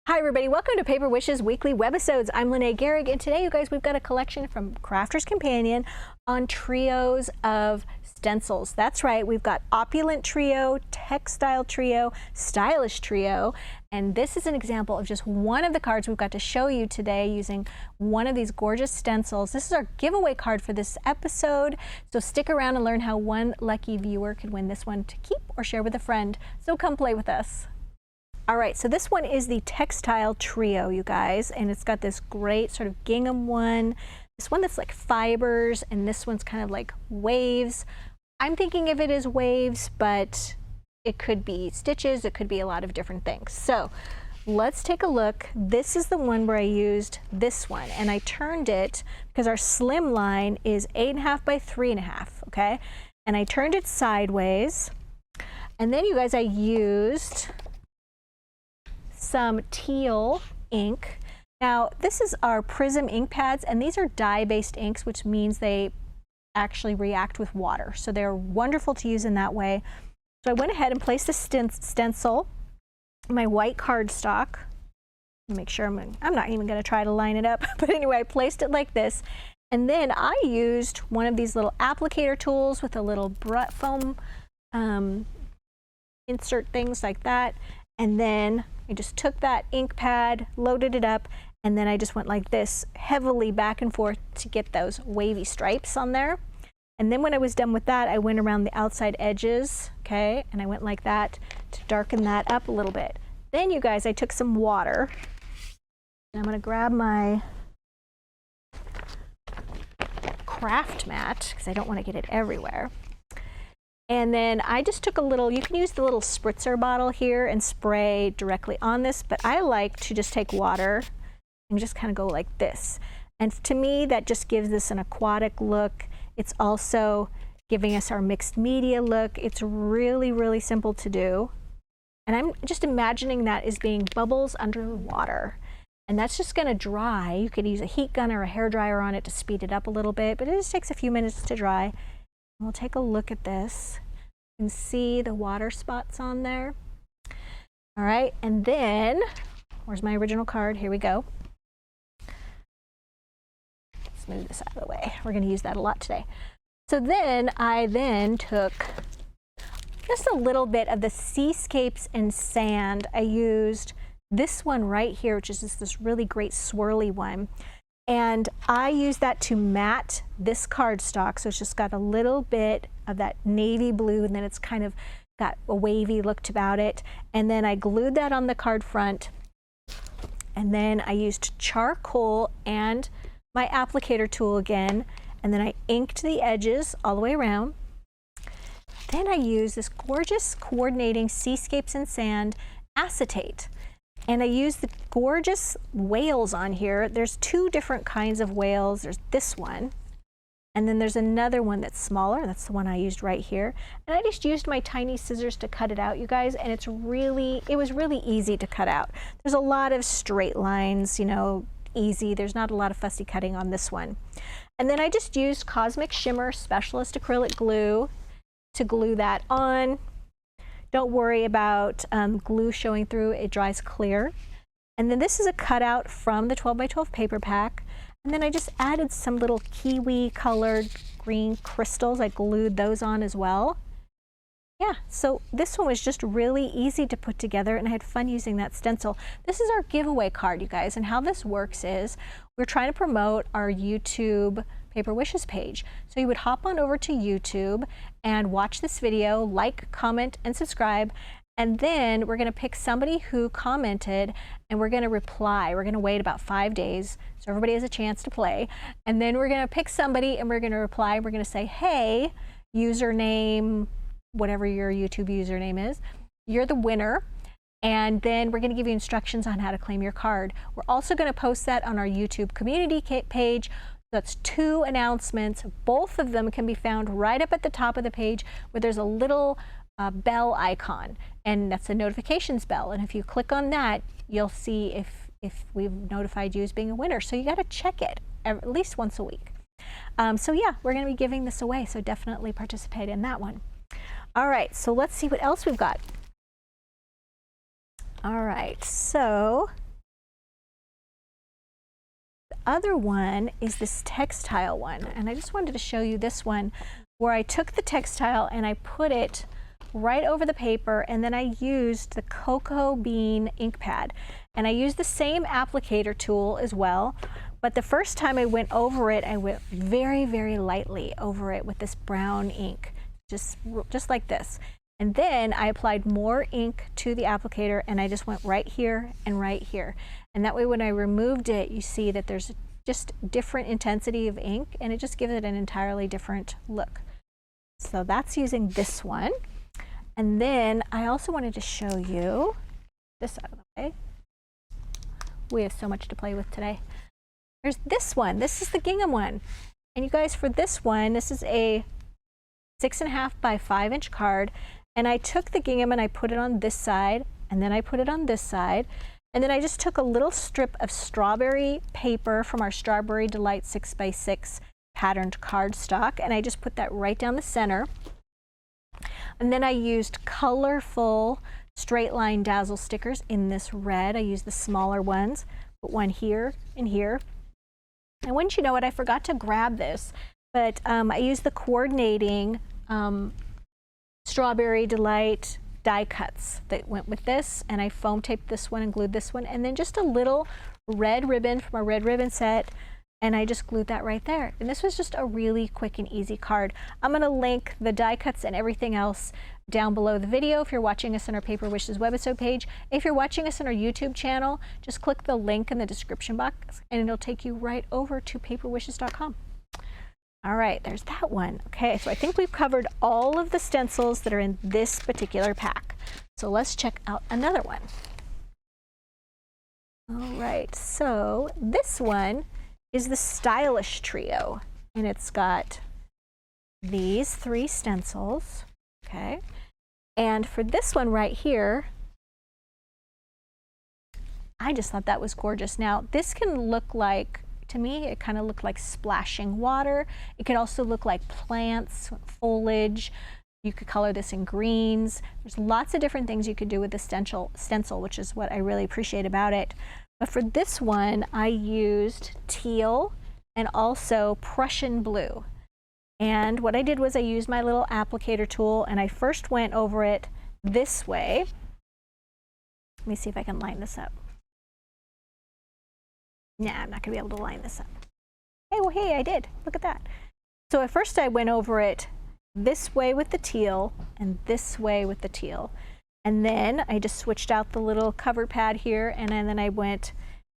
Hi everybody, welcome to Paper Wishes Weekly Webisodes. I'm Lene Gehrig, and today you guys, we've got a collection from Crafter's Companion on trios of stencils. That's right, we've got Opulent Trio, Textile Trio, Stylish Trio, and this is an example of just one of the cards we've got to show you today using one of these gorgeous stencils. This is our giveaway card for this episode, so stick around and learn how one lucky viewer could win this one to keep or share with a friend. So come play with us. All right, so this one is the Textile Trio, you guys, and it's got this great sort of gingham one, this one that's like fibers, and this one's kind of like waves. I'm thinking of it as waves, but it could be stitches, it could be a lot of different things. So let's take a look. This is the one where I used this one, and I turned it because our slim line is 8.5 by 3.5, okay? And I turned it sideways, and then you guys, I used some teal ink. Now this is our Prism ink pads, and these are dye-based inks, which means they actually react with water, so they're wonderful to use in that way. So I went ahead and placed a stencil, my white cardstock. Make sure I'm not even going to try to line it up, but anyway, I placed it like this, and then I used one of these little applicator tools with a little foam insert things like that, and then I just took that ink pad, loaded it up, and then I just went like this, heavily back and forth to get those wavy stripes on there. And then when I was done with that, I went around the outside edges, okay, and I went like that to darken that up a little bit. Then you guys, I took some water, and I'm going to grab my craft mat, because I don't want to get it everywhere. And then I just took a little, you can use the little spritzer bottle here and spray directly on this, but I like to just take water and just kind of go like this. And to me, that just gives this an aquatic look. It's also giving us our mixed media look. It's really, really simple to do. And I'm just imagining that as being bubbles under water. And that's just going to dry. You could use a heat gun or a hair dryer on it to speed it up a little bit, but it just takes a few minutes to dry. We'll take a look at this and see the water spots on there. All right, and then, where's my original card? Here we go. Let's move this out of the way. We're going to use that a lot today. So then I took just a little bit of the Seascapes and Sand. I used this one right here, which is just this really great swirly one. And I use that to matte this cardstock, so it's just got a little bit of that navy blue, and then it's kind of got a wavy look about it. And then I glued that on the card front, and then I used charcoal and my applicator tool again, and then I inked the edges all the way around. Then I used this gorgeous coordinating Seascapes and Sand acetate. And I use the gorgeous whales on here. There's two different kinds of whales. There's this one, and then there's another one that's smaller. That's the one I used right here. And I just used my tiny scissors to cut it out, you guys, and it was really easy to cut out. There's a lot of straight lines, you know, easy. There's not a lot of fussy cutting on this one. And then I just used Cosmic Shimmer Specialist Acrylic Glue to glue that on. Don't worry about glue showing through, it dries clear. And then this is a cutout from the 12 by 12 paper pack. And then I just added some little kiwi colored green crystals. I glued those on as well. Yeah, so this one was just really easy to put together, and I had fun using that stencil. This is our giveaway card, you guys, and how this works is we're trying to promote our YouTube Paper Wishes page. So you would hop on over to YouTube and watch this video, like, comment, and subscribe, and then we're going to pick somebody who commented, and we're going to reply. We're going to wait about 5 days so everybody has a chance to play, and then we're going to pick somebody and we're going to reply. We're going to say, hey, username, whatever your YouTube username is, you're the winner. And then we're going to give you instructions on how to claim your card. We're also going to post that on our YouTube community page. That's 2 announcements. Both of them can be found right up at the top of the page where there's a little bell icon, and that's a notifications bell. And if you click on that, you'll see if we've notified you as being a winner. So you got to check it at least once a week. So yeah, we're going to be giving this away, so definitely participate in that one. All right, so let's see what else we've got. All right, so other one is this Textile one, and I just wanted to show you this one where I took the Textile and I put it right over the paper, and then I used the cocoa bean ink pad, and I used the same applicator tool as well, but the first time I went over it, I went very, very lightly over it with this brown ink, just like this. And then I applied more ink to the applicator, and I just went right here and right here. And that way when I removed it, you see that there's just different intensity of ink, and it just gives it an entirely different look. So that's using this one. And then I also wanted to show you this out of the way. We have so much to play with today. There's this one. This is the Gingham one. And you guys, for this one, this is a 6.5 by 5 inch card. And I took the Gingham and I put it on this side, and then I put it on this side. And then I just took a little strip of strawberry paper from our Strawberry Delight 6x6 patterned cardstock, and I just put that right down the center. And then I used colorful straight line dazzle stickers in this red. I used the smaller ones, put one here and here. And wouldn't you know it, I forgot to grab this, but I used the coordinating Strawberry Delight die cuts that went with this, and I foam taped this one and glued this one, and then just a little red ribbon from a red ribbon set, and I just glued that right there. And this was just a really quick and easy card. I'm going to link the die cuts and everything else down below the video if you're watching us on our Paper Wishes webisode page. If you're watching us on our YouTube channel, just click the link in the description box and it'll take you right over to paperwishes.com. All right, there's that one. Okay, so I think we've covered all of the stencils that are in this particular pack. So let's check out another one. All right, so this one is the Stylish Trio, and it's got these 3 stencils, okay? And for this one right here, I just thought that was gorgeous. Now, this can look like, to me, it kind of looked like splashing water. It could also look like plants, foliage. You could color this in greens. There's lots of different things you could do with the stencil, which is what I really appreciate about it. But for this one, I used teal and also Prussian blue. And what I did was I used my little applicator tool, and I first went over it this way. Let me see if I can line this up. Nah, I'm not gonna be able to line this up. Hey, well, hey, I did. Look at that. So at first I went over it this way with the teal and this way with the teal. And then I just switched out the little cover pad here, and then I went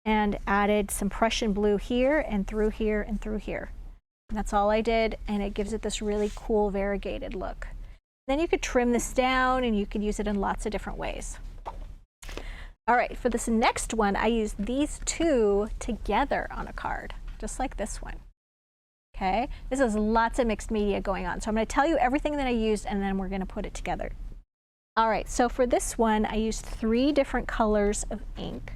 and added some Prussian blue here and through here and through here. And that's all I did, and it gives it this really cool variegated look. Then you could trim this down and you could use it in lots of different ways. All right, for this next one, I used these 2 together on a card, just like this one. Okay, this is lots of mixed media going on. So I'm going to tell you everything that I used, and then we're going to put it together. All right, so for this one, I used 3 different colors of ink.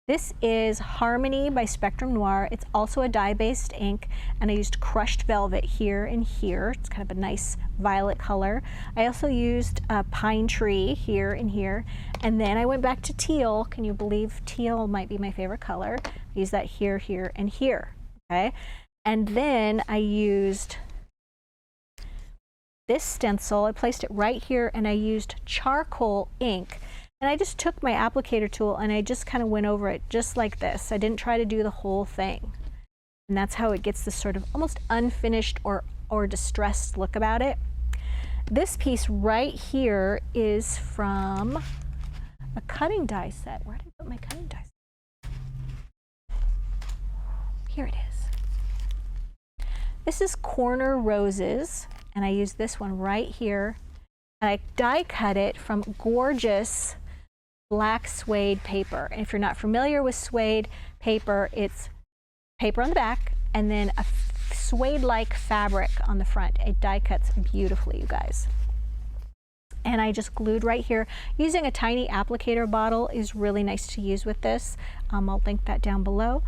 This is Harmony by Spectrum Noir. It's also a dye-based ink, and I used crushed velvet here and here. It's kind of a nice violet color. I also used Pine Tree here and here, and then I went back to teal. Can you believe teal might be my favorite color? I used that here, here, and here, okay? And then I used this stencil. I placed it right here, and I used charcoal ink. And I just took my applicator tool and I just kind of went over it just like this. I didn't try to do the whole thing. And that's how it gets this sort of almost unfinished or distressed look about it. This piece right here is from a cutting die set. Where did I put my cutting die set? Here it is. This is Corner Roses, and I used this one right here. And I die cut it from gorgeous black suede paper. And if you're not familiar with suede paper, it's paper on the back and then a suede-like fabric on the front. It die cuts beautifully, you guys. And I just glued right here. Using a tiny applicator bottle is really nice to use with this. I'll link that down below.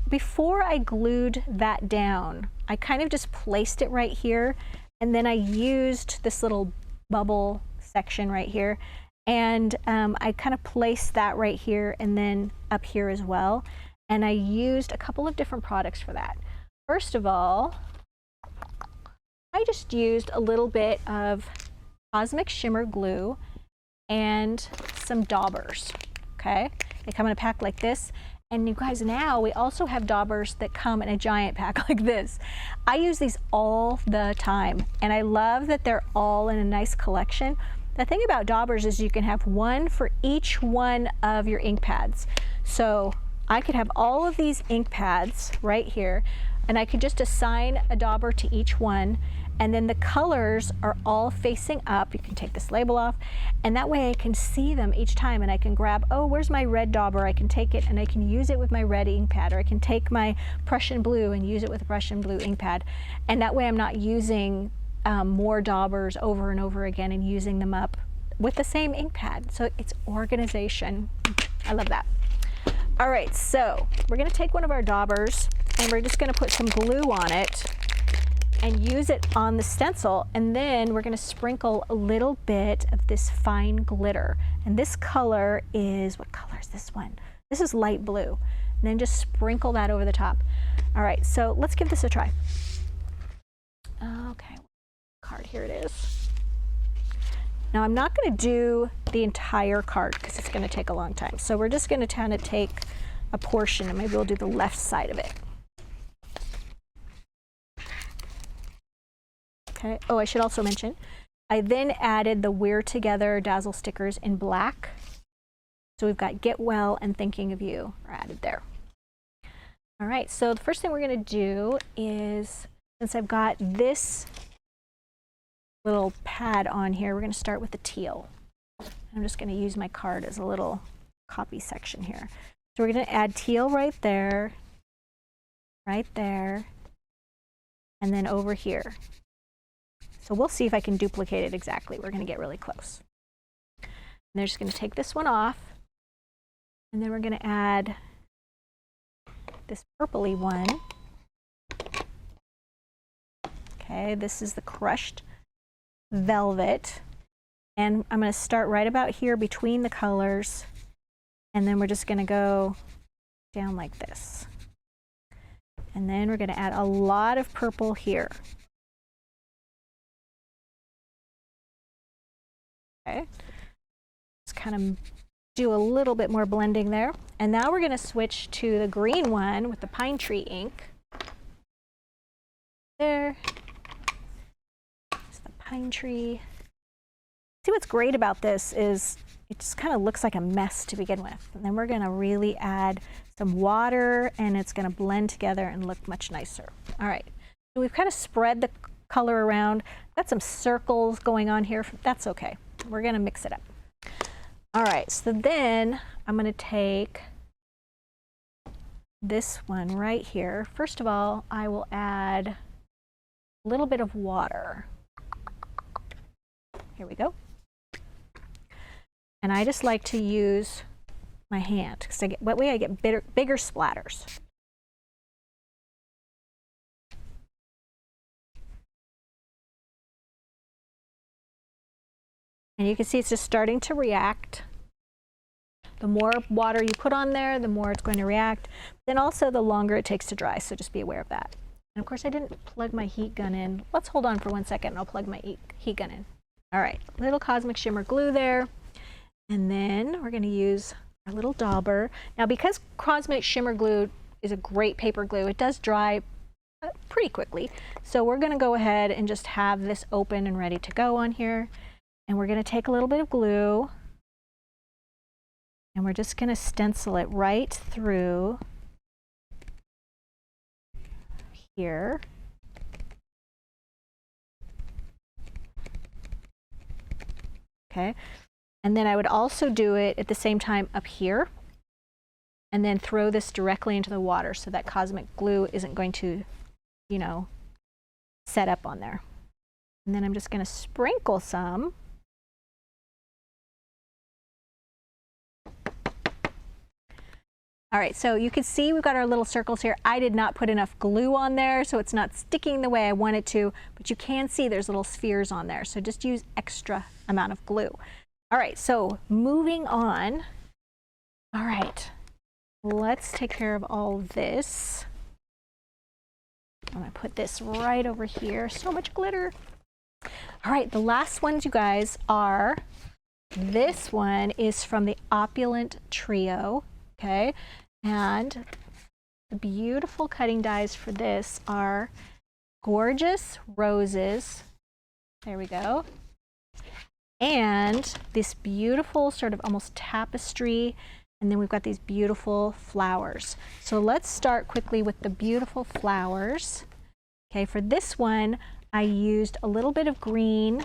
Before I glued that down, I kind of just placed it right here, and then I used this little bubble section right here, And I kind of placed that right here and then up here as well. And I used a couple of different products for that. First of all, I just used a little bit of Cosmic Shimmer glue and some daubers, okay? They come in a pack like this. And you guys, now we also have daubers that come in a giant pack like this. I use these all the time, and I love that they're all in a nice collection. The thing about daubers is you can have one for each one of your ink pads. So I could have all of these ink pads right here, and I could just assign a dauber to each one, and then the colors are all facing up. You can take this label off, and that way I can see them each time, and I can grab, oh, where's my red dauber? I can take it and I can use it with my red ink pad, or I can take my Prussian blue and use it with a Prussian blue ink pad. And that way I'm not using more daubers over and over again and using them up with the same ink pad. So it's organization. I love that. All right, so we're gonna take one of our daubers and we're just gonna put some glue on it and use it on the stencil, and then we're going to sprinkle a little bit of this fine glitter. And this color is, what color is this one? This is light blue. And then just sprinkle that over the top. All right, so let's give this a try. Okay, card, here it is. Now I'm not going to do the entire card because it's going to take a long time. So we're just going to kind of take a portion, and maybe we'll do the left side of it. Okay. Oh, I should also mention, I then added the We're Together Dazzle stickers in black. So we've got Get Well and Thinking of You are added there. All right, so the first thing we're going to do is, since I've got this little pad on here, we're going to start with the teal. I'm just going to use my card as a little copy section here. So we're going to add teal right there, and then over here. So we'll see if I can duplicate it exactly. We're going to get really close. And they're just going to take this one off, and then we're going to add this purpley one. Okay, this is the crushed velvet, and I'm going to start right about here between the colors, and then we're just going to go down like this. And then we're going to add a lot of purple here. Okay. Just kind of do a little bit more blending there. And now we're going to switch to the green one with the pine tree ink. There. It's the pine tree. See, what's great about this is it just kind of looks like a mess to begin with. And then we're going to really add some water, and it's going to blend together and look much nicer. All right. So we've kind of spread the color around. Got some circles going on here. That's okay. We're going to mix it up. All right, so then I'm going to take this one right here. First of all, I will add a little bit of water. Here we go. And I just like to use my hand because that way I get bigger splatters. And you can see it's just starting to react. The more water you put on there, the more it's going to react. Then also the longer it takes to dry, so just be aware of that. And of course I didn't plug my heat gun in. Let's hold on for 1 second and I'll plug my heat gun in. All right, little Cosmic Shimmer glue there. And then we're going to use our little dauber. Now because Cosmic Shimmer glue is a great paper glue, it does dry pretty quickly. So we're going to go ahead and just have this open and ready to go on here. And we're going to take a little bit of glue, and we're just going to stencil it right through here. Okay, and then I would also do it at the same time up here, and then throw this directly into the water so that Cosmic glue isn't going to, you know, set up on there. And then I'm just going to sprinkle some. All right, so you can see we've got our little circles here. I did not put enough glue on there, so it's not sticking the way I want it to, but you can see there's little spheres on there, so just use extra amount of glue. All right, so moving on. All right, let's take care of all this. I'm gonna put this right over here. So much glitter. All right, the last ones, you guys, are, this one is from the Opulent Trio, okay? And the beautiful cutting dies for this are Gorgeous Roses. There we go. And this beautiful sort of almost tapestry. And then we've got these beautiful flowers. So let's start quickly with the beautiful flowers. Okay, for this one, I used a little bit of green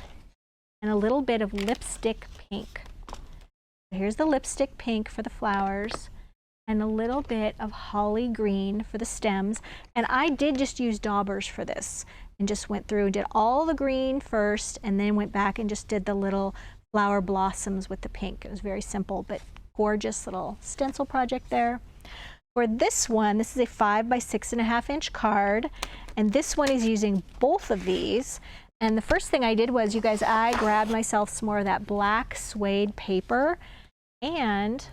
and a little bit of lipstick pink. So here's the lipstick pink for the flowers and a little bit of holly green for the stems. And I did just use daubers for this and just went through and did all the green first and then went back and just did the little flower blossoms with the pink. It was very simple, but gorgeous little stencil project there. For this one, this is a 5 by 6.5 inch card, and this one is using both of these. And the first thing I did was, you guys, I grabbed myself some more of that black suede paper, and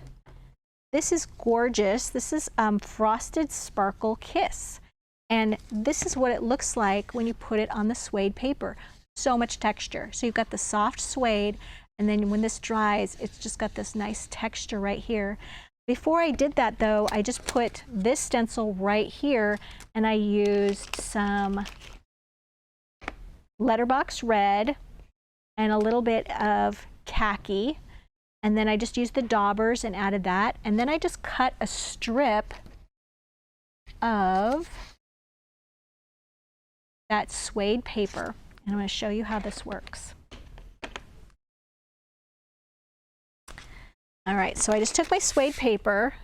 this is gorgeous. This is Frosted Sparkle Kiss, and this is what it looks like when you put it on the suede paper. So much texture. So you've got the soft suede, and then when this dries, it's just got this nice texture right here. Before I did that though, I just put this stencil right here and I used some letterbox red and a little bit of khaki. And then I just used the daubers and added that. And then I just cut a strip of that suede paper. And I'm going to show you how this works. All right, so I just took my suede paper,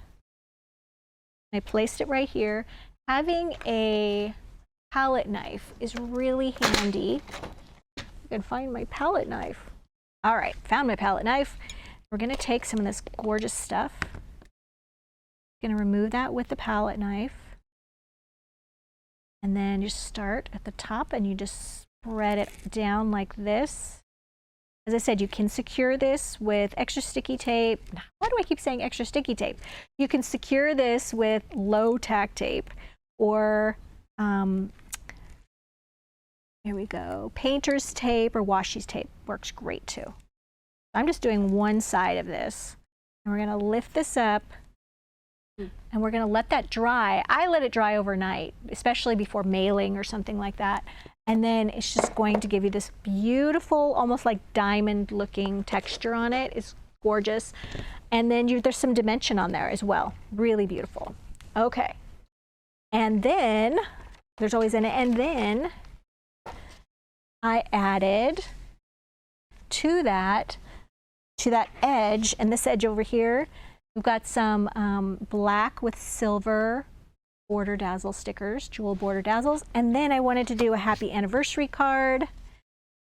I placed it right here. Having a palette knife is really handy. I can find my palette knife. All right, found my palette knife. We're gonna take some of this gorgeous stuff. Gonna remove that with the palette knife. And then just start at the top and you just spread it down like this. As I said, you can secure this with extra sticky tape. Why do I keep saying extra sticky tape? You can secure this with low tack tape or, here we go, painter's tape or washi's tape works great too. I'm just doing one side of this. And we're gonna lift this up and we're gonna let that dry. I let it dry overnight, especially before mailing or something like that. And then it's just going to give you this beautiful, almost like diamond looking texture on it. It's gorgeous. And then there's some dimension on there as well. Really beautiful. Okay. And then, there's always an and then, I added to that edge, and this edge over here, we've got some black with silver border dazzle stickers, jewel border dazzles, and then I wanted to do a happy anniversary card.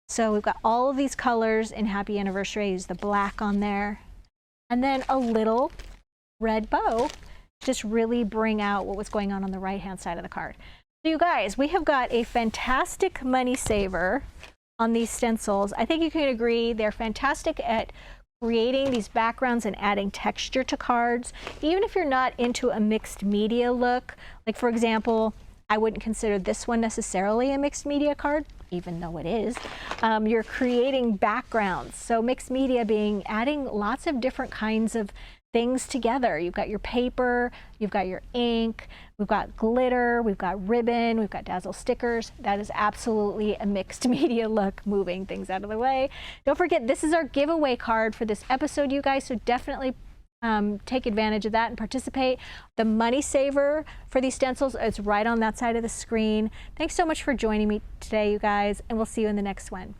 So we've got all of these colors in happy anniversary. I used the black on there, and then a little red bow, just really bring out what was going on the right hand side of the card. So you guys, we have got a fantastic money saver on these stencils. I think you can agree they're fantastic at creating these backgrounds and adding texture to cards, even if you're not into a mixed media look. Like for example, I wouldn't consider this one necessarily a mixed media card, even though it is. You're creating backgrounds. So mixed media being adding lots of different kinds of things together. You've got your paper, you've got your ink, we've got glitter, we've got ribbon, we've got dazzle stickers. That is absolutely a mixed media look, moving things out of the way. Don't forget, this is our giveaway card for this episode, you guys, so definitely take advantage of that and participate. The money saver for these stencils is right on that side of the screen. Thanks so much for joining me today, you guys, and we'll see you in the next one.